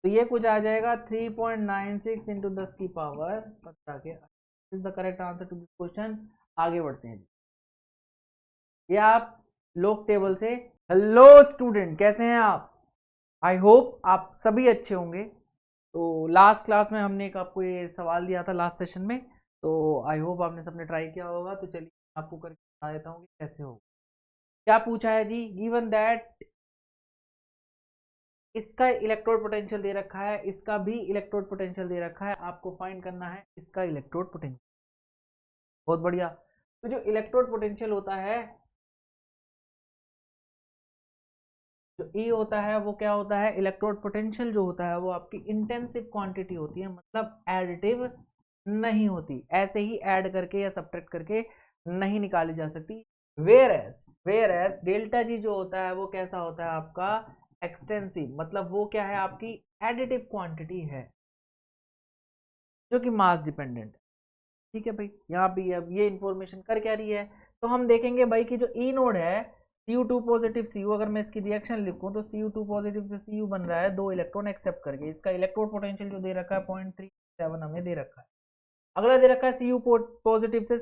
तो ये कुछ आ जाएगा 3.96 इंटू 10 की पावर 15 के, is the correct answer to this question. आगे बढ़ते हैं। ये आप लोग टेबल से, हेलो स्टूडेंट कैसे हैं आप? आई होप आप सभी अच्छे होंगे। तो लास्ट क्लास में हमने एक आपको ये सवाल दिया था लास्ट सेशन में, तो आई होप आपने सबने ट्राई किया होगा। तो चलिए आपको करके बता देता हूँ कि कैसे होगा। क्या पूछा है जी? गिवन दैट इसका इलेक्ट्रोड पोटेंशियल दे रखा है, इसका भी इलेक्ट्रोड पोटेंशियल दे रखा है, आपको फाइंड करना है इसका इलेक्ट्रोड पोटेंशियल। बहुत बढ़िया। तो जो इलेक्ट्रोड पोटेंशियल होता है, जो E होता है वो क्या होता है? इलेक्ट्रोड पोटेंशियल जो होता है वो आपकी इंटेंसिव क्वांटिटी होती है, मतलब एडिटिव नहीं होती, ऐसे ही ऐड करके या सब्ट्रैक्ट करके नहीं निकाली जा सकती। वेयर एज डेल्टा जी जो होता है वो कैसा होता है आपका? एक्सटेंसिव, मतलब वो क्या है? आपकी एडिटिव क्वांटिटी है जो कि मास डिपेंडेंट है। ठीक है भाई, यहाँ भी अब ये इंफॉर्मेशन कर क्या रही है? तो हम देखेंगे भाई कि जो ई नोड है Cu2 पॉजिटिव Cu, अगर मैं इसकी रिएक्शन लिखूं तो Cu2 पॉजिटिव से Cu बन रहा है 2 इलेक्ट्रॉन एक्सेप्ट करके। इसका इलेक्ट्रोड पोटेंशियल जो दे रखा है 0.37 हमें दे रखा है। अगला दे रखा है Cu पॉजिटिव से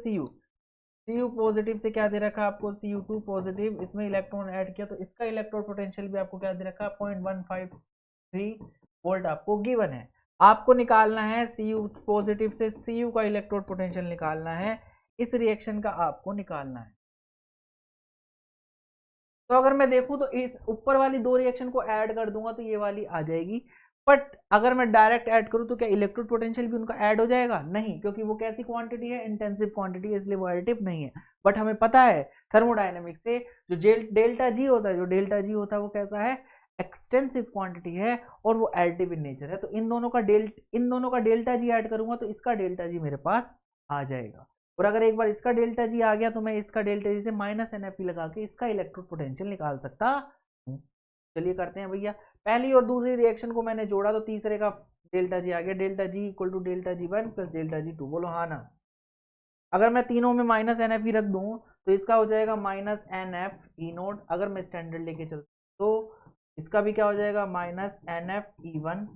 Cu पॉजिटिव से क्या दे रखा है आपको? Cu2 पॉजिटिव, इसमें इलेक्ट्रॉन ऐड किया तो इसका इलेक्ट्रोड पोटेंशियल भी आपको क्या दे रखा है? 0.153 वोल्ट आपको गिवन है। आपको निकालना है Cu पॉजिटिव से Cu का इलेक्ट्रोड पोटेंशियल निकालना है, इस रिएक्शन का आपको निकालना है। तो अगर मैं देखूं तो इस ऊपर वाली दो रिएक्शन को ऐड कर दूंगा तो ये वाली आ जाएगी। बट अगर मैं डायरेक्ट ऐड करूं तो क्या इलेक्ट्रोड पोटेंशियल भी उनका ऐड हो जाएगा? नहीं, क्योंकि वो कैसी क्वांटिटी है? इंटेंसिव क्वांटिटी है, इसलिए वो एडिटिव नहीं है। बट हमें पता है थर्मोडायनेमिक्स से जो डेल्टा जी होता है, जो डेल्टा जी होता है वो कैसा है? एक्सटेंसिव क्वांटिटी है और वो एडिटिव इन नेचर है। तो इन दोनों का डेल्टा जी ऐड करूंगा तो इसका डेल्टा जी मेरे पास आ जाएगा। और अगर एक बार इसका डेल्टा जी आ गया तो मैं इसका डेल्टा जी से माइनस एनएफपी लगा के इसका इलेक्ट्रोड पोटेंशियल निकाल सकता हूं। चलिए करते हैं भैया। पहली और दूसरी रिएक्शन को मैंने जोड़ा तो तीसरे का डेल्टा जी आ गया, delta G equal to delta G one plus delta G two. बोलो हाँ ना? अगर मैं तीनों में माइनस एनएफ रख दूं तो इसका हो जाएगा minus n F E nought. अगर मैं स्टैंडर्ड लेके चलता तो इसका भी क्या हो जाएगा? Minus n F E one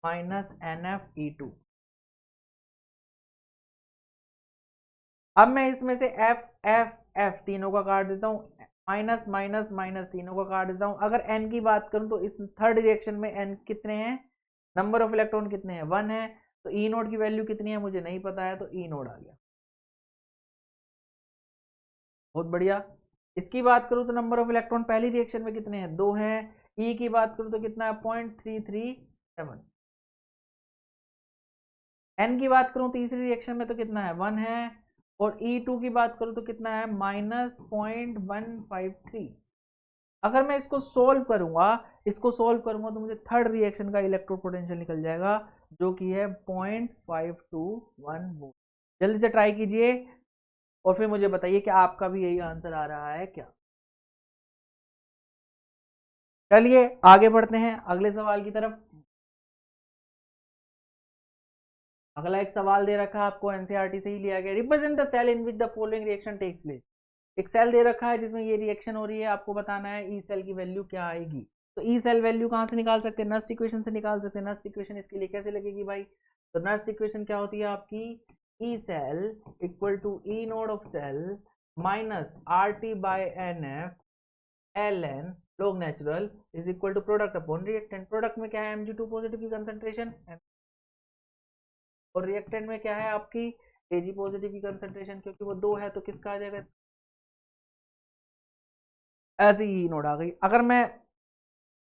minus n F E two. अब मैं इसमें से एफ एफ एफ तीनों का काट देता हूँ, माइनस माइनस माइनस तीनों का काट देता हूँ। अगर एन की बात करूँ तो इस थर्ड रिएक्शन में एन कितने हैं? नंबर ऑफ इलेक्ट्रॉन कितने हैं? 1 है। तो ई नोड की वैल्यू कितनी है मुझे नहीं पता है, तो ई नोड आ गया। बहुत बढ़िया। इसकी बात करूँ तो नंबर ऑफ इलेक्ट्रॉन पहली रिएक्शन में कितने हैं? 2 हैं। ई की बात करूँ तो कितना है? 0.337। एन की बात करूँ तीसरी रिएक्शन में तो कितना है? 1 है। और ई टू की बात करूँ तो कितना है? -0.153। अगर मैं इसको सोल्व करूंगा तो मुझे थर्ड रिएक्शन का इलेक्ट्रोड पोटेंशियल निकल जाएगा जो कि है 0.521 वोल्ट। जल्दी से ट्राई कीजिए और फिर मुझे बताइए कि आपका भी यही आंसर आ रहा है क्या। चलिए आगे बढ़ते हैं अगले सवाल की तरफ। अगला एक सवाल दे रखा है आपको, एनसीईआरटी से ही लिया गया। Represent the cell in which the following reaction takes place. एक सेल दे रखा है जिसमें ये रिएक्शन हो रही है, आपको बताना है ई सेल की वैल्यू क्या आएगी। तो ई सेल वैल्यू कहाँ से निकाल सकते हैं? नस्ट इक्वेशन से निकाल सकते हैं। नस्ट इक्वेशन इसके लिए कैसे लगेगी भाई? तो नस्ट इक्वेशन क्या होती है आपकी? E cell equal to E nought of cell minus R T by n F l n log natural is equal to product upon reactant. Product में क्या है? Mg2 पॉजिटिव की कंसंट्रेशन, और रिएक्टेंट में क्या है आपकी? Ag पॉजिटिव की कंसंट्रेशन। क्योंकि वो दो है तो किसका आ जाएगा? ऐसी ही नोड आ गई। अगर मैं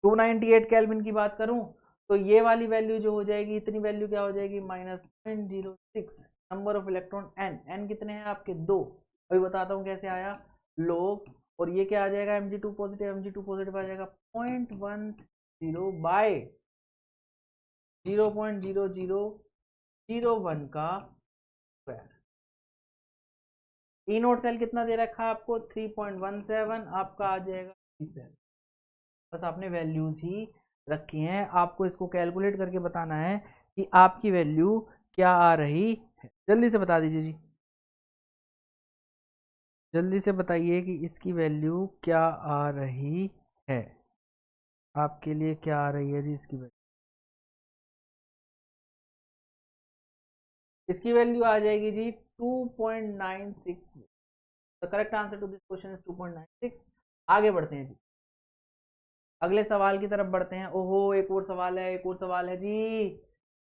298 केल्विन की बात करूं तो ये वाली वैल्यू जो हो जाएगी, इतनी वैल्यू क्या हो जाएगी? -0.06। Number of electron n, n कितने हैं आपके? 2। अभी बताता हूँ कैसे आया। लोग, और ये क्या आ जाएगा? Mg2 पॉजिटिव, Mg2 पॉजिटिव आ जाएगा 0.10 बाय 0.0001 का स्क्वायर। ई नोट सेल कितना दे रखा है आपको? 3.17। आपका आ जाएगा ई सेल। बस आपने वैल्यूज ही रखी हैं, आपको इसको कैलकुलेट करके बताना है कि आपकी वैल्यू क्या आ रही है। जल्दी से बता दीजिए जी, जल्दी से बताइए कि इसकी वैल्यू क्या आ रही है, आपके लिए क्या आ रही है जी इसकी वैल्यू। इसकी वैल्यू आ जाएगी जी 2.96। The correct answer to this question is 2.96। आगे बढ़ते हैं जी, अगले सवाल की तरफ बढ़ते हैं। ओहो, एक और सवाल है, एक और सवाल है जी।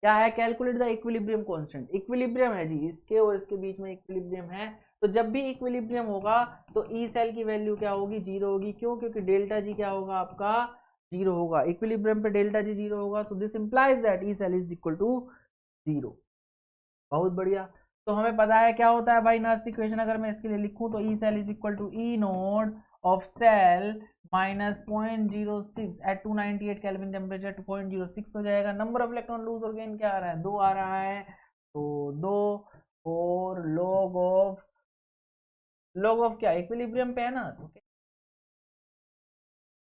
क्या है? Calculate the equilibrium constant. Equilibrium है जी, इसके और इसके बीच में इक्विलिब्रियम है। तो जब भी इक्विलिब्रियम होगा तो ई सेल की वैल्यू क्या होगी? जीरो होगी। क्यों? क्योंकि डेल्टा जी क्या होगा आपका? जीरो होगा। इक्विलिब्रियम पे डेल्टा जी जीरो होगा, so this implies that E cell is equal to zero. बहुत बढ़िया। तो हमें पता है क्या होता है भाई नर्स इक्वेशन, अगर मैं इसके लिए लिखूं तो E cell is equal to E nought of cell minus 0.06 at 298 kelvin temperature, 0.06 हो जाएगा। नंबर ऑफ इलेक्ट्रॉन लूज और गेन क्या आ रहा है? 2 आ रहा है, तो 2 और लॉग ऑफ क्या? इक्विलिब्रियम पे है ना, तो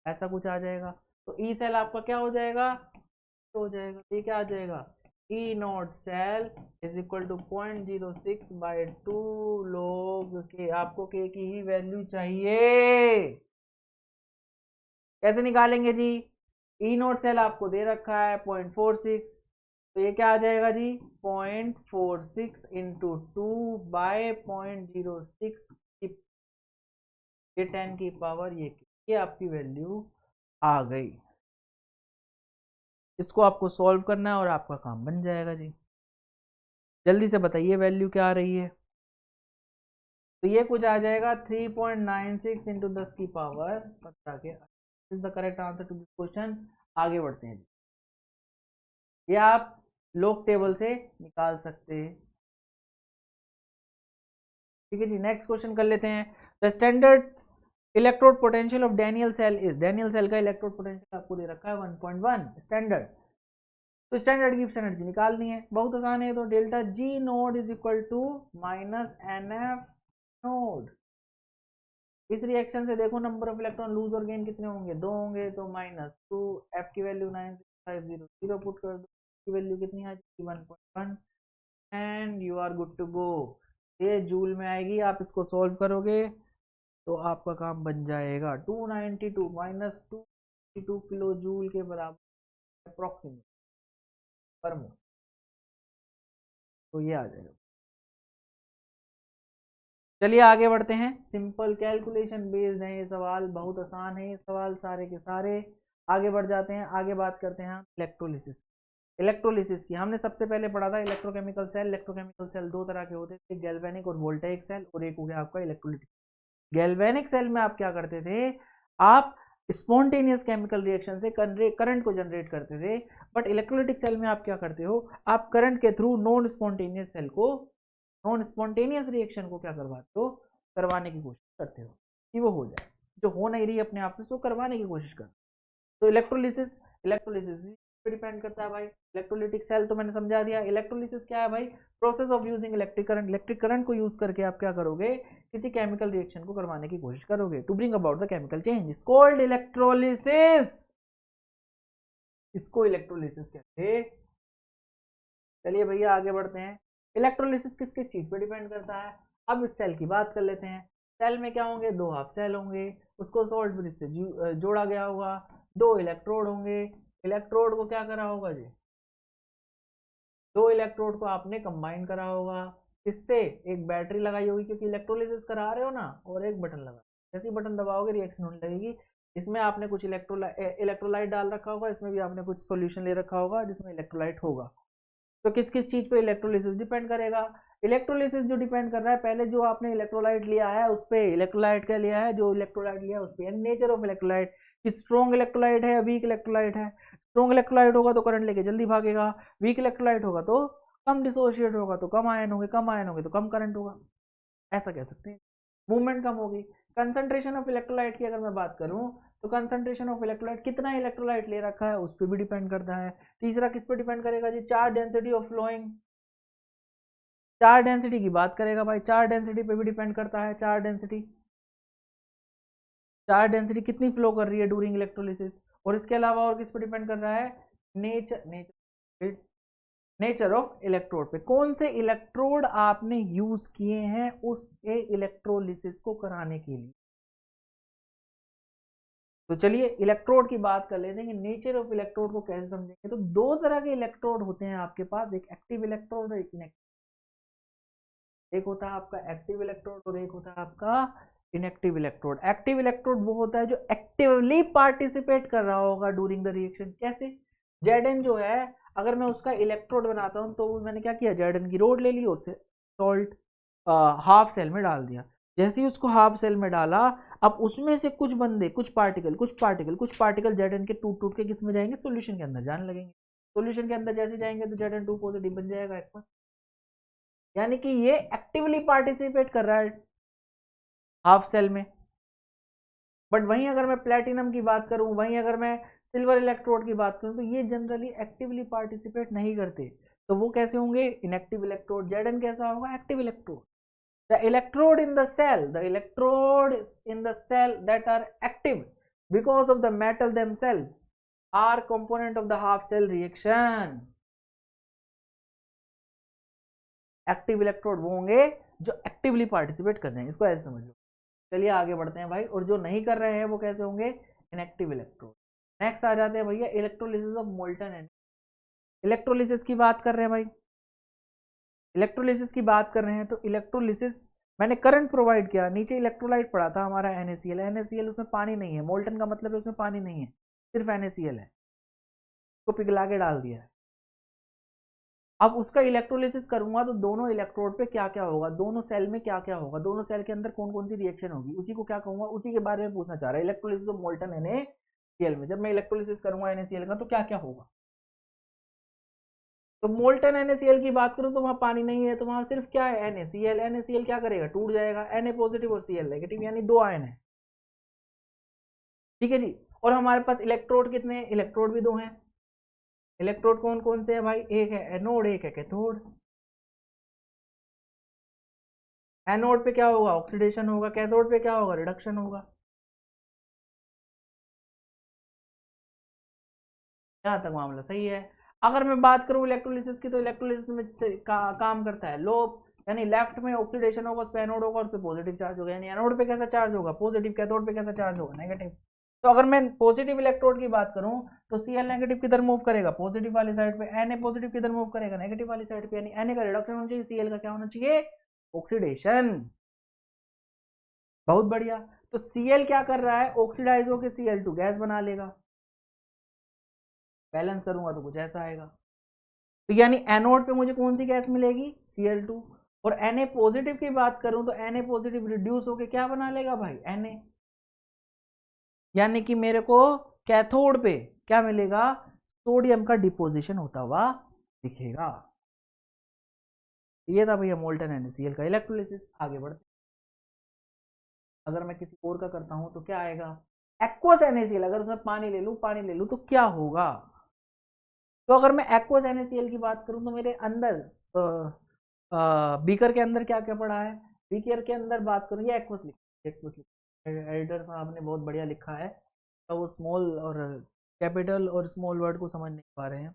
ऐसा कुछ आ जाएगा। तो ई सेल आपका क्या हो जाएगा? तो हो जाएगा, ये क्या आ जाएगा? E not cell is equal to 0.06 by 2 log के। आपको के की ही वैल्यू चाहिए, कैसे निकालेंगे जी? ई नॉट सेल आपको दे रखा है 0.46, तो ये क्या आ जाएगा जी? 0.46 इंटू 2 बाय 0.06 की 10 की पावर ये आपकी वैल्यू आ गई। इसको आपको सॉल्व करना है और आपका काम बन जाएगा जी। जल्दी से बताइए वैल्यू क्या आ रही है? तो ये कुछ आ जाएगा 3.96 इंटू 10 की पावर 15 के। Is the correct answer to this question. आगे बढ़ते हैं, ये आप लोग टेबल से निकाल सकते हैं। ठीक है जी, नेक्स्ट क्वेश्चन कर लेते हैं। The standard electrode potential of Daniell cell is. Daniell cell का इलेक्ट्रोड पोटेंशियल आपको दे रखा है 1.1 स्टैंडर्ड। तो स्टैंडर्ड गिब्स एनर्जी निकालनी है, बहुत आसान है। तो delta G nought is equal to minus n F nought. इस रिएक्शन से देखो नंबर ऑफ इलेक्ट्रॉन लूज और गेन कितने होंगे? 2 होंगे, तो -2। एफ की वैल्यू 9650 पुट कर दो, की वैल्यू कितनी आ जाएगी? 1.1 and you are good to go. ये जूल में आएगी, आप इसको सॉल्व करोगे तो आपका काम बन जाएगा। 292 -292 किलो जूल के बराबर अप्रोक्सीमेट पर मोल, तो ये आ जाएगा। चलिए आगे बढ़ते हैं। सिंपल कैलकुलेशन बेस्ड है ये सवाल, बहुत आसान है ये सवाल सारे के सारे। आगे बढ़ जाते हैं, आगे बात करते हैं इलेक्ट्रोलिसिस। इलेक्ट्रोलिसिस की हमने सबसे पहले पढ़ा था इलेक्ट्रोकेमिकल सेल। इलेक्ट्रोकेमिकल सेल दो तरह के होते थे, गैल्वेनिक और वोल्टेइक सेल, और एक हो गया आपका इलेक्ट्रोलिटिक। गैल्वेनिक सेल में आप क्या करते थे? आप स्पॉन्टेनियस केमिकल रिएक्शन से करंट को जनरेट करते थे। बट इलेक्ट्रोलिटिक सेल में आप क्या करते हो? आप करंट के थ्रू नॉन स्पॉन्टेनियस सेल को, नॉन स्पॉन्टेनियस रिएक्शन को क्या करवाते हो? करवाने की कोशिश करते हो कि वो हो जाए, जो हो नहीं रही अपने आप से उसको करवाने की कोशिश कर। तो इलेक्ट्रोलिसिस, इलेक्ट्रोलिसिस पे डिपेंड करता है भाई। इलेक्ट्रोलिटिक सेल तो मैंने समझा दिया। इलेक्ट्रोलिसिस क्या है भाई? Process of using electric current. Electric current को यूज करके आप क्या करोगे? किसी केमिकल रिएक्शन को करवाने की कोशिश करोगे, to bring about the chemical change, is called electrolysis. इसको इलेक्ट्रोलिसिस कहते हैं। चलिए भैया आगे बढ़ते हैं। इलेक्ट्रोलिसिस किस किस चीज पे डिपेंड करता है? अब इस सेल की बात कर लेते हैं। सेल में क्या होंगे? दो हाफ सेल होंगे, उसको सॉल्ट ब्रिज से जोड़ा गया होगा। दो इलेक्ट्रोड होंगे, इलेक्ट्रोड को क्या करा होगा जी? दो इलेक्ट्रोड को आपने कंबाइन करा होगा। इससे एक बैटरी लगाई होगी, क्योंकि इलेक्ट्रोलिसिस करा रहे हो ना, और एक बटन लगा, जैसे बटन दबाओगे रिएक्शन होने लगेगी। इसमें आपने कुछ इलेक्ट्रोलाइट डाल रखा होगा, इसमें भी आपने कुछ सॉल्यूशन ले रखा होगा जिसमें इलेक्ट्रोलाइट होगा। तो किस किस चीज पे इलेक्ट्रोलिसिस डिपेंड करेगा? इलेक्ट्रोलिसिस जो डिपेंड कर रहा है, पहले जो आपने इलेक्ट्रोलाइट लिया है उस पे। इलेक्ट्रोलाइट क्या लिया है? जो इलेक्ट्रोलाइट लिया है उस पे। नेचर ऑफ इलेक्ट्रोलाइट, कि स्ट्रॉन्ग इलेक्ट्रोलाइट है या वीक इलेक्ट्रोलाइट है। स्ट्रॉन्ग इलेक्ट्रोलाइट होगा तो करंट लेके जल्दी भागेगा, वीक इलेक्ट्रोलाइट होगा तो कम डिसोशिएट होगा, तो कम आयन होंगे, कम आयन होंगे तो कम करंट होगा, ऐसा कह सकते हैं। मूवमेंट कम होगी। कंसंट्रेशन ऑफ इलेक्ट्रोलाइट की अगर मैं बात करूं, तो कंसंट्रेशन ऑफ इलेक्ट्रोलाइट, कितना इलेक्ट्रोलाइट ले रखा है उस पर भी डिपेंड करता है। तीसरा किस पे डिपेंड करेगा जी? Charge density of flowing. Charge density की बात करेगा भाई, चार्ज डेंसिटी पे भी डिपेंड करता है। चार्ज डेंसिटी, चार्ज डेंसिटी कितनी फ्लो कर रही है ड्यूरिंग इलेक्ट्रोलिसिस। और इसके अलावा और किस पे डिपेंड कर रहा है? नेचर, नेचर ऑफ इलेक्ट्रोड पे, कौन से इलेक्ट्रोड आपने यूज किए हैं उसके इलेक्ट्रोलिसिस को कराने के लिए। तो चलिए इलेक्ट्रोड की बात कर लेते हैं कि नेचर ऑफ इलेक्ट्रोड को कैसे समझेंगे। तो दो तरह के इलेक्ट्रोड होते हैं आपके पास, एक एक्टिव इलेक्ट्रोड और एक इनएक्टिव। एक होता है आपका एक्टिव इलेक्ट्रोड और एक होता है आपका इनएक्टिव इलेक्ट्रोड। एक्टिव इलेक्ट्रोड वो होता है जो एक्टिवली पार्टिसिपेट कर रहा होगा ड्यूरिंग द रिएक्शन। कैसे? Zn जो है, अगर मैं उसका इलेक्ट्रोड बनाता हूँ तो मैंने क्या किया, Zn की रोड ले ली, उससे सॉल्ट हाफ सेल में डाल दिया। जैसे ही उसको हाफ सेल में डाला, अब उसमें से कुछ बंदे, कुछ पार्टिकल Zn के टूट टूट के किस में जाएंगे, सोल्यूशन के अंदर जाने लगेंगे। सोल्यूशन के अंदर जैसे जाएंगे तो Zn2 पॉजिटिव बन जाएगा एक्वा। यानी कि ये एक्टिवली पार्टिसिपेट कर रहा है हाफ सेल में। बट वहीं अगर मैं प्लेटिनम की बात करूं, वहीं अगर मैं सिल्वर इलेक्ट्रोड की बात करूं, तो ये जनरली एक्टिवली पार्टिसिपेट नहीं करते। तो वो कैसे होंगे, इनएक्टिव इलेक्ट्रोड। Zn कैसा होगा, active electrode. The electrode in the cell, the electrode in the cell that are active because of the metal themselves are component of the half cell reaction. Active electrode वो होंगे जो actively participate कर रहे हैं, इसको ऐसे समझ लो। चलिए आगे बढ़ते हैं भाई। और जो नहीं कर रहे हैं वो कैसे होंगे, इनएक्टिव इलेक्ट्रोड। नेक्स्ट आ जाते हैं भैया electrolysis of molten and. Electrolysis की बात कर रहे हैं भाई, इलेक्ट्रोलिसिस की बात कर रहे हैं तो इलेक्ट्रोलिसिस, मैंने करंट प्रोवाइड किया, नीचे इलेक्ट्रोलाइट पड़ा था हमारा NaCl। NaCl उसमें पानी नहीं है, मोल्टन का मतलब है उसमें पानी नहीं है, सिर्फ NaCl है, उसको पिघला के डाल दिया है। अब उसका इलेक्ट्रोलिसिस करूंगा तो दोनों इलेक्ट्रोड पे क्या क्या होगा, दोनों सेल में क्या क्या होगा, दोनों सेल के अंदर कौन कौन सी रिएक्शन होगी, उसी को क्या कहूंगा, उसी के बारे में पूछना चाह रहा है। इलेक्ट्रोलिसिस ऑफ मोल्टन NaCl में जब मैं इलेक्ट्रोलिसिस करूंगा NaCl का तो क्या क्या होगा। तो मोल्टन NaCl की बात करूं तो वहां पानी नहीं है, तो वहां सिर्फ क्या है, NaCl। NaCl क्या करेगा, टूट जाएगा, Na पॉजिटिव और Cl नेगेटिव, यानी दो आयन है। ठीक है जी। और हमारे पास इलेक्ट्रोड कितने हैं, इलेक्ट्रोड भी दो हैं। इलेक्ट्रोड कौन कौन से हैं भाई, एक है एनोड, एक है कैथोड। एनोड पे क्या होगा, ऑक्सीडेशन होगा, कैथोड पे क्या होगा, रिडक्शन होगा। यहाँ तक मामला सही है। अगर मैं बात करूं इलेक्ट्रोलिसिस की, तो इलेक्ट्रोलिसिस में काम करता है लोब, यानी लेफ्ट में ऑक्सीडेशन होगा, उस पे एनोड होगा, उस पे पॉजिटिव चार्ज होगा। यानी एनोड पे कैसा चार्ज होगा, पॉजिटिव, कैथोड पे कैसा चार्ज होगा, नेगेटिव। तो अगर मैं पॉजिटिव इलेक्ट्रोड की बात करूं तो Cl नेगेटिव किधर मूव करेगा, पॉजिटिव वाली साइड पे, Na पॉजिटिव किधर मूव करेगा, नेगेटिव वाली साइड पे। यानी Na का रिडक्शन होना चाहिए, Cl का क्या होना चाहिए, ऑक्सीडेशन। बहुत बढ़िया। तो Cl क्या कर रहा है, ऑक्सीडाइज होकर Cl2 गैस बना लेगा। बैलेंस करूंगा तो कुछ ऐसा आएगा। तो यानी एनोड पे मुझे कौन सी गैस मिलेगी, Cl2। और Na पॉजिटिव की बात करूं तो Na पॉजिटिव रिड्यूस होके क्या बना लेगा भाई, Na। यानी कि मेरे को कैथोड पे क्या मिलेगा, सोडियम का डिपोजिशन होता हुआ दिखेगा। ये था भैया मोल्टन NaCl का इलेक्ट्रोलिसिस। आगे बढ़ते, अगर मैं किसी और का करता हूं तो क्या आएगा, एक्वस NaCl, अगर उसमें पानी ले लूं तो क्या होगा। तो अगर मैं एक्वस NaCl की बात करूं तो मेरे अंदर बीकर के अंदर क्या क्या पड़ा है, बीकर के अंदर बात करूं, ये एक्वस लिखा, एडिटर साहब ने बहुत बढ़िया लिखा है, तो वो स्मॉल और कैपिटल और स्मॉल वर्ड को समझ नहीं पा रहे हैं,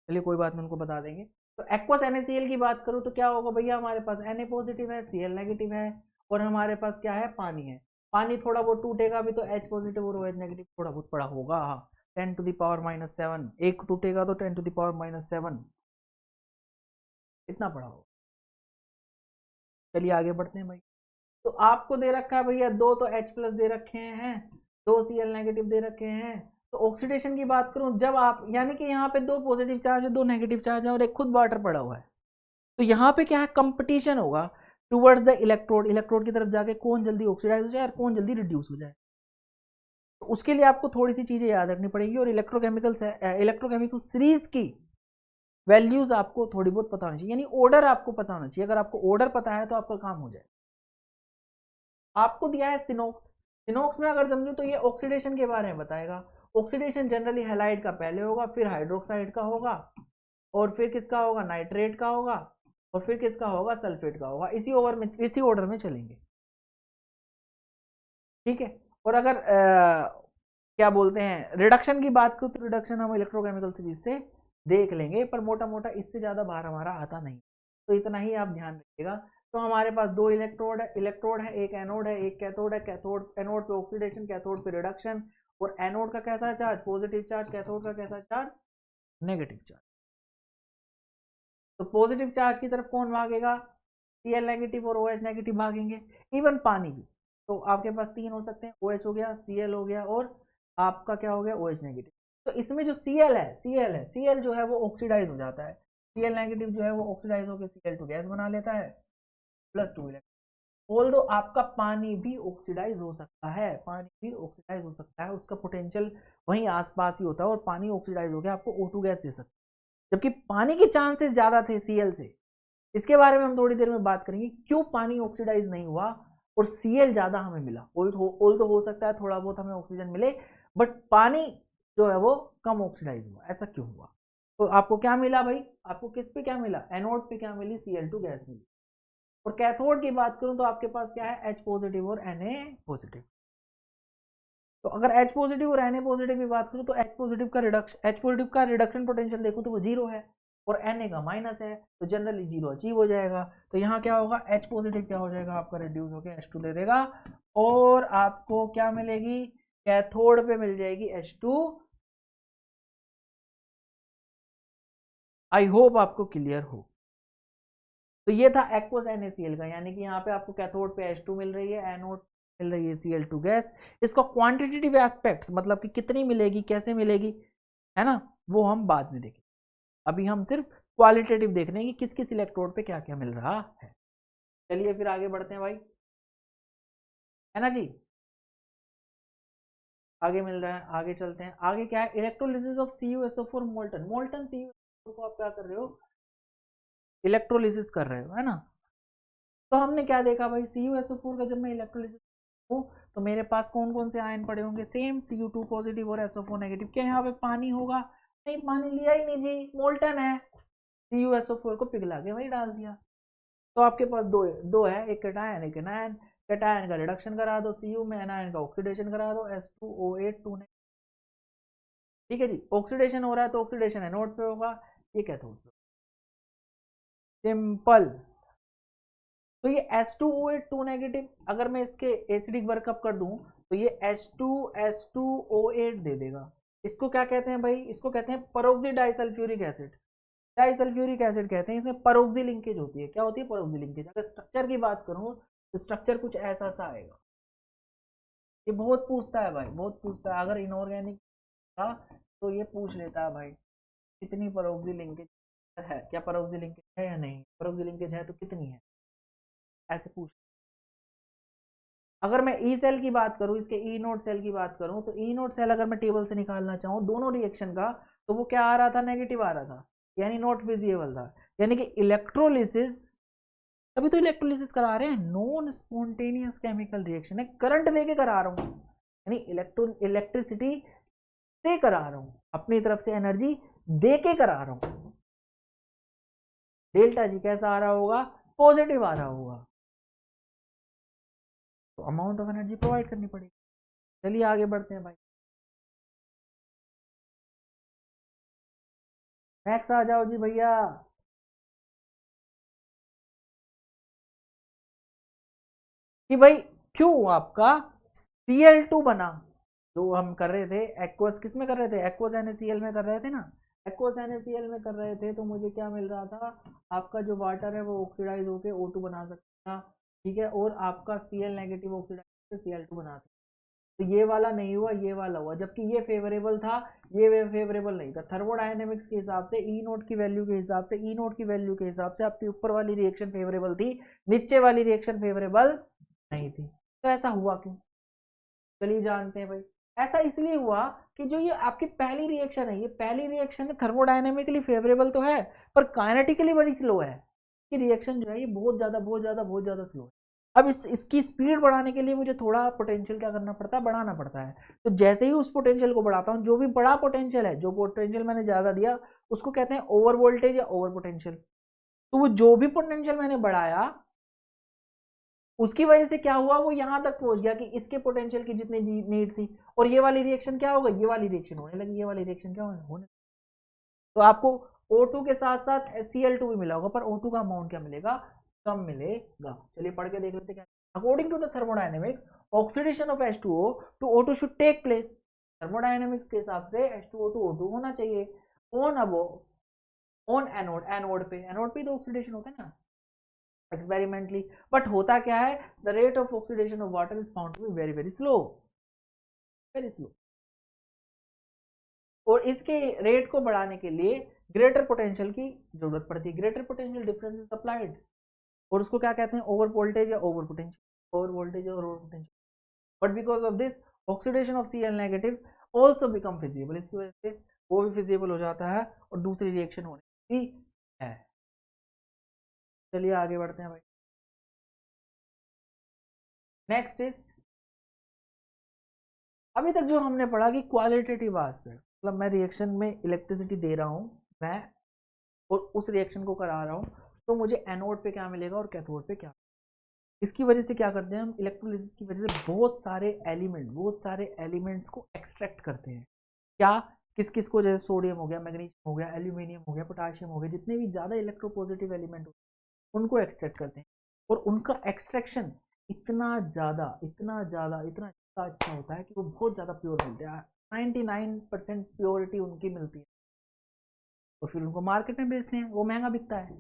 चलिए कोई बात नहीं, उनको बता देंगे। तो एक्वस NaCl की बात करूं तो क्या होगा भैया, हमारे पास Na पॉजिटिव है, Cl नेगेटिव है, और हमारे पास क्या है, पानी है। पानी थोड़ा बहुत टूटेगा भी तो H पॉजिटिव और OH नेगेटिव थोड़ा बहुत पड़ा होगा। 10⁻⁻7, एक टूटेगा तो 10⁻⁻7 इतना पड़ा होगा। चलिए आगे बढ़ते हैं भाई। तो आपको दे रखा है भैया दो तो H प्लस दे रखे हैं, दो Cl नेगेटिव दे रखे हैं। तो ऑक्सीडेशन की बात करूं, जब आप, यानी कि यहाँ पे दो पॉजिटिव चार्ज है, दो नेगेटिव चार्ज है, और एक खुद वाटर पड़ा हुआ है, तो यहाँ पे क्या है, कंपटीशन होगा टुवर्ड्स द इलेक्ट्रोड। इलेक्ट्रोड की तरफ जाके कौन जल्दी ऑक्सीडाइज हो जाए और कौन जल्दी रिड्यूस हो जाए। तो उसके लिए आपको थोड़ी सी चीजें याद रखनी पड़ेगी, और इलेक्ट्रोकेमिकल सीरीज की वैल्यूज आपको थोड़ी बहुत पता होनी चाहिए, यानी ऑर्डर आपको पता होना चाहिए। अगर आपको ऑर्डर पता है तो आपका काम हो जाए। आपको दिया है सिनोक्स। सिनोक्स में अगर समझो तो ये ऑक्सीडेशन के बारे में बताएगा। ऑक्सीडेशन जनरली हैलाइड का पहले होगा, फिर हाइड्रोक्साइड का होगा, और फिर किसका होगा, नाइट्रेट का होगा, और फिर किसका होगा, सल्फेट का होगा। इसी ऑर्डर में चलेंगे, ठीक है। और अगर क्या बोलते हैं, रिडक्शन की बात करूं तो रिडक्शन हम इलेक्ट्रोकेमिकल सीरीज से देख लेंगे, पर मोटा मोटा इससे ज्यादा बाहर हमारा आता नहीं, तो इतना ही आप ध्यान रखिएगा। तो हमारे पास दो इलेक्ट्रोड है, एक एनोड है, एक कैथोड है। कैथोड, एनोड पे ऑक्सीडेशन, कैथोड पे रिडक्शन। और एनोड का कैसा चार्ज, पॉजिटिव चार्ज, कैथोड का कैसा चार्ज, नेगेटिव चार्ज। तो पॉजिटिव चार्ज की तरफ कौन भागेगा, Cl नेगेटिव और OH नेगेटिव भागेंगे। इवन पानी भी, तो आपके पास 3 हो सकते हैं, OH हो गया, Cl हो गया और आपका क्या हो गया, OH नेगेटिव। तो इसमें जो Cl जो है वो ऑक्सीडाइज हो जाता है। Cl नेगेटिव जो है वो ऑक्सीडाइज होकर Cl2 गैस बना लेता है, +2 इलेक्ट्रॉन। ऑल्दो आपका पानी भी ऑक्सीडाइज हो सकता है, पानी भी ऑक्सीडाइज हो सकता है, उसका पोटेंशियल वहीं आसपास ही होता है और पानी ऑक्सीडाइज होकर आपको O2 गैस दे सकता है, जबकि पानी के चांसेस ज्यादा थे Cl से। इसके बारे में हम थोड़ी देर में बात करेंगे, क्यों पानी ऑक्सीडाइज नहीं हुआ और Cl ज्यादा हमें मिला। ऑल तो हो सकता है थोड़ा बहुत हमें ऑक्सीजन मिले, बट पानी जो है वो कम ऑक्सीडाइज हुआ, ऐसा क्यों हुआ। तो आपको क्या मिला भाई, आपको किस पे क्या मिला, एनोड पे क्या मिली, Cl2 गैस मिली। और कैथोड की बात करूं तो आपके पास क्या है, H पॉजिटिव और Na पॉजिटिव। तो अगर H पॉजिटिव और Na पॉजिटिव की बात करूं तो H पॉजिटिव का रिडक्शन पोटेंशियल देखो तो वो 0 है और Na का माइनस है, तो जनरली 0 अचीव हो जाएगा। तो यहाँ क्या होगा, H पॉजिटिव क्या हो जाएगा आपका, रिड्यूस होकर H2 दे देगा और आपको क्या मिलेगी, कैथोड पे मिल जाएगी H2। आई होप आपको क्लियर हो। तो ये था एक्वस NaCl का, यानी कि यहाँ पे आपको कैथोड पे H2 मिल रही है, एनोड मिल रही है Cl2 गैस। इसका क्वांटिटेटिव एस्पेक्ट्स, मतलब कि कितनी मिलेगी, कैसे मिलेगी, है ना, वो हम बाद में देखेंगे। अभी हम सिर्फ क्वालिटेटिव देख रहे हैं कि किस किस इलेक्ट्रोड पे क्या क्या मिल रहा है। चलिए फिर आगे बढ़ते हैं भाई, है ना जी, आगे मिल रहा है, आगे चलते हैं। आगे क्या है, electrolysis of CuSO4 molten. Molten CuSO4 को आप क्या कर रहे हो, इलेक्ट्रोलिसिस कर रहे हो, है ना। तो हमने क्या देखा भाई, CuSO4 का जब मैं इलेक्ट्रोलिसिस हूँ तो मेरे पास कौन कौन से आयन पड़े होंगे, सेम Cu2 पॉजिटिव और SO4 नेगेटिव। क्या यहाँ पे पानी होगा, नहीं, पानी लिया ही नहीं जी, मोल्टन है, CuSO4 को पिघला के वही डाल दिया। तो आपके पास दो है, एक कैटायन एक एनायन। कैटायन का रिडक्शन करा दो Cu में, एनायन का ऑक्सीडेशन करा दो H2O8 2। ठीक है जी, ऑक्सीडेशन हो रहा है तो ऑक्सीडेशन एनोड पे होगा, ये कैथोड पे, सिंपल। तो ये H2O8 2 नेगेटिव, अगर मैं इसके एसिडिक वर्कअप कर दूं तो ये H2SO8 दे देगा। इसको क्या कहते हैं भाई, इसको कहते हैं peroxy disulphuric acid. Disulphuric acid कहते हैं, इसमें परोक्सी लिंकेज होती है। क्या होती है परोक्सी लिंकेज, अगर स्ट्रक्चर की बात करूं तो स्ट्रक्चर कुछ ऐसा सा आएगा। ये बहुत पूछता है भाई, बहुत पूछता है, अगर इनऑर्गेनिक था तो ये पूछ लेता है भाई कितनी परोक्सी लिंकेज है, क्या परोक्सी लिंकेज है या नहीं, परोक्सी लिंकेज है तो कितनी है, ऐसे पूछ। अगर मैं ई सेल की बात करूं, इसके ई नोड सेल की बात करूं, तो ई नोड सेल अगर मैं टेबल से निकालना चाहूं दोनों रिएक्शन का, तो वो क्या आ रहा था, नेगेटिव आ रहा था, यानी नॉट विजिबल था। यानी कि इलेक्ट्रोलिसिस, तभी तो इलेक्ट्रोलिसिस करा रहे हैं, नॉन स्पॉन्टेनियस केमिकल रिएक्शन है, करंट देके करा रहा हूं, यानी इलेक्ट्रिसिटी से करा रहा हूं, अपनी तरफ से एनर्जी दे के करा रहा हूं। डेल्टा जी कैसा आ रहा होगा, पॉजिटिव आ रहा होगा, तो अमाउंट ऑफ एनर्जी प्रोवाइड करनी पड़ेगी। चलिए आगे बढ़ते हैं भाई, नेक्स्ट आ जाओ जी भैया। कि भाई क्यों आपका Cl2 बना, जो हम कर रहे थे एक्वस, किस में कर रहे थे, एक्वस NaCl में कर रहे थे ना, एक्वस NaCl में कर रहे थे, तो मुझे क्या मिल रहा था, आपका जो वाटर है वो ऑक्सीडाइज होकर O2 बना सकता था, ठीक है, और आपका Cl नेगेटिव ऑक्सीडाइज से Cl2 बना सकता। तो ये वाला नहीं हुआ, ये वाला हुआ, जबकि ये फेवरेबल था, ये फेवरेबल नहीं था। थर्मोडायनेमिक्स के हिसाब से, ई नोट की वैल्यू के हिसाब से, ई नोट की वैल्यू के हिसाब से आपकी ऊपर वाली रिएक्शन फेवरेबल थी, नीचे वाली रिएक्शन फेवरेबल नहीं थी। तो ऐसा हुआ क्यों, चलिए जानते हैं भाई। ऐसा इसलिए हुआ कि जो ये आपकी पहली रिएक्शन है, ये पहली रिएक्शन है, थर्मोडायनेमिकली फेवरेबल तो है पर काइनेटिकली बड़ी स्लो है, कि रिएक्शन जो है ये बहुत ज्यादा स्लो है। अब इसकी स्पीड बढ़ाने के लिए मुझे थोड़ा पोटेंशियल क्या करना पड़ता है, बढ़ाना पड़ता है। तो जैसे ही उस पोटेंशियल को बढ़ाता हूँ, जो भी बड़ा पोटेंशियल है, जो पोटेंशियल मैंने ज्यादा दिया उसको कहते हैं ओवर वोल्टेज या ओवर पोटेंशियल। तो वो जो भी पोटेंशियल मैंने बढ़ाया उसकी वजह से क्या हुआ, वो यहां तक पहुंच गया कि इसके पोटेंशियल की जितनी नीड थी, और ये वाली रिएक्शन क्या होगा, ये वाली रिएक्शन होने लगी, ये वाली रिएक्शन क्या होने। तो आपको O2 के साथ साथ Cl2 भी मिला होगा, पर O2 का अमाउंट क्या मिलेगा, कम मिलेगा। चलिए पढ़ के देख लेते क्या। According to the thermodynamics, oxidation of H2O to O2 should take place. Thermodynamics के हिसाब से H2O टू O2 होना चाहिए ऑन एनोड, एनोड पे तो ऑक्सीडेशन होता है ना, एक्सपेरिमेंटली। बट होता क्या है, the rate of oxidation of water is found to be very very slow, very slow. और इसके रेट को बढ़ाने के लिए ग्रेटर पोटेंशियल की जरूरत पड़ती है। Greater potential difference is applied, और उसको क्या कहते हैं, ओवर वोल्टेज या ओवर पोटेंशियल, ओवर वोल्टेज और over potential. But because of this oxidation of Cl negative also become feasible, इसकी वजह से वो भी फिजिबल हो जाता है और दूसरी रिएक्शन होने की है। चलिए आगे बढ़ते हैं भाई। नेक्स्ट इज, अभी तक जो हमने पढ़ा कि क्वालिटेटिव एस्पेक्ट, मतलब मैं रिएक्शन में इलेक्ट्रिसिटी दे रहा हूँ मैं, और उस रिएक्शन को करा रहा हूँ, तो मुझे एनोड पे क्या मिलेगा और कैथोड पे क्या। इसकी वजह से क्या करते हैं हम, इलेक्ट्रोलिसिस की वजह से बहुत सारे एलिमेंट्स को एक्सट्रैक्ट करते हैं। क्या, किस किस को, जैसे सोडियम हो गया, मैग्नीशियम हो गया, एल्यूमिनियम हो गया, पोटाशियम हो गया, जितने भी ज़्यादा इलेक्ट्रोपॉजिटिव एलिमेंट होते हैं उनको एक्सट्रैक्ट करते हैं। और उनका एक्सट्रैक्शन इतना अच्छा होता है कि वो बहुत ज़्यादा प्योर मिलते हैं, 99% प्योरिटी उनकी मिलती है। और फिर उनको मार्केट में बेचते हैं, वो महंगा बिकता है।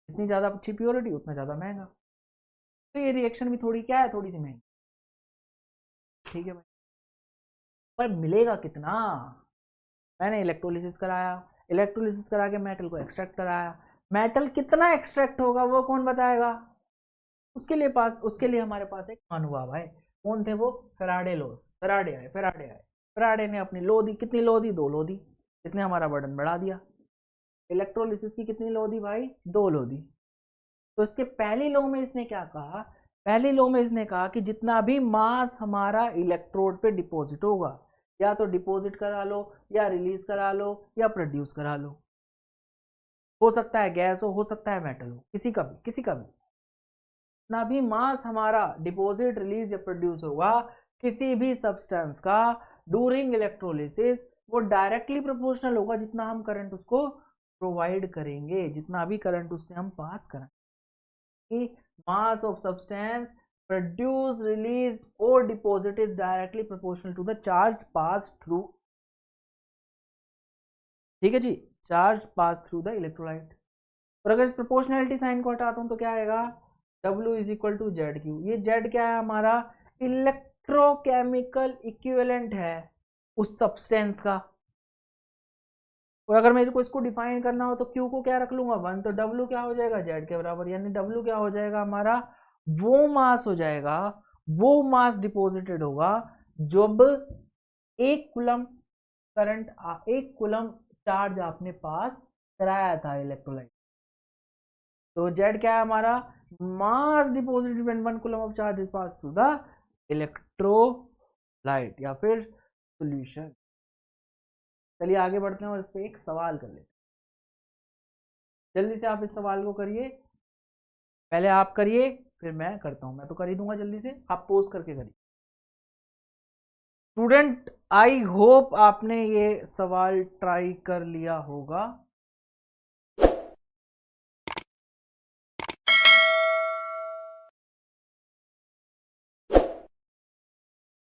जितनी ज़्यादा अच्छी प्योरिटी उतना ज़्यादा महंगा। तो ये रिएक्शन भी थोड़ी क्या है, थोड़ी सी महंगी, ठीक है भाई। पर मिलेगा कितना, मैंने इलेक्ट्रोलिसिस कराया, इलेक्ट्रोलिसिस करा के मेटल को एक्सट्रैक्ट कराया, मेटल कितना एक्सट्रैक्ट होगा वो कौन बताएगा। उसके लिए हमारे पास एक अनुभव है। कौन थे वो, फेराडे लॉस। फेराडे ने अपनी लो दी, कितनी लो दी, 2 लो दी। इसने हमारा बर्डन बढ़ा दिया। इलेक्ट्रोलिसिस की कितनी लो दी भाई, 2 लो दी। तो इसके पहली लो में इसने क्या कहा, पहली लो में इसने कहा कि जितना भी मास हमारा इलेक्ट्रोड पे डिपॉजिट होगा, या तो डिपॉजिट करा लो, या रिलीज करा लो, या प्रोड्यूस करा लो। हो सकता है गैस हो सकता है मेटल हो, किसी का भी जितना भी मास हमारा डिपॉजिट, रिलीज या प्रोड्यूस होगा किसी भी सब्सटेंस का ड्यूरिंग इलेक्ट्रोलिसिस, वो डायरेक्टली प्रोपोर्शनल होगा जितना हम करंट उसको प्रोवाइड करेंगे, जितना भी करंट उससे हम पास करेंगे। Mass of substance produced, released or deposited directly proportional to the charge passed through, ठीक है जी, charge pass through the electrolyte. और अगर इस प्रोपोर्शनैलिटी साइन को हटाता हूं तो क्या आएगा, W is equal to Z Q. ये जेड क्या है, हमारा इलेक्ट्रोकेमिकल इक्विवेलेंट है उस सब्सटेंस का। और अगर मेरे को इसको डिफाइन करना हो तो क्यू को क्या रख लूंगा, 1, तो W क्या हो जाएगा, जेड के बराबर। यानी W क्या हो जाएगा हमारा, वो मास हो जाएगा, वो मास डिपॉजिटेड होगा जब 1 कूलम करंट, 1 कूलम चार्ज आपने पास कराया था इलेक्ट्रोलाइट। तो जेड क्या है हमारा, mass deposited when 1 coulomb of charge is pass through the electrolyte या फिर सॉल्यूशन। चलिए आगे बढ़ते हैं और इस पे एक सवाल कर लेते हैं। जल्दी से आप इस सवाल को करिए, पहले आप करिए फिर मैं करता हूं। मैं तो कर ही दूंगा, जल्दी से आप पोज करके करिए। स्टूडेंट, आई होप आपने ये सवाल ट्राई कर लिया होगा।